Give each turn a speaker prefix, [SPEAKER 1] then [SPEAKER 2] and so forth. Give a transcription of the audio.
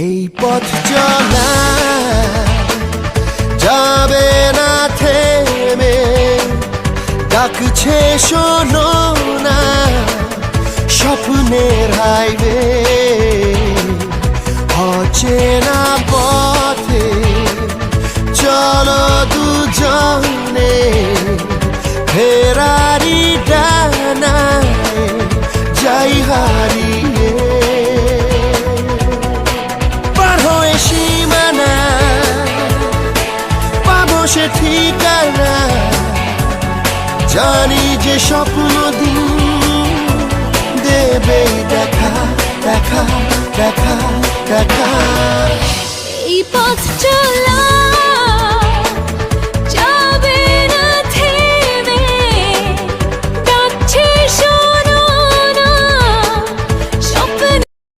[SPEAKER 1] এই পথ চলা যাবে না থেমে, ডাকছে শোনো না স্বপ্নের হাইওয়ে। অচেনা পথে চলো দুজনে, ফেরারি ডানায় যাই হারিয়ে। পার হয়ে সীমানা পাবো সে ঠিকানা, জানি যে স্বপ্ন দিন দেবে দেখা দেখা দেখা দেখা।
[SPEAKER 2] এই পথ চলা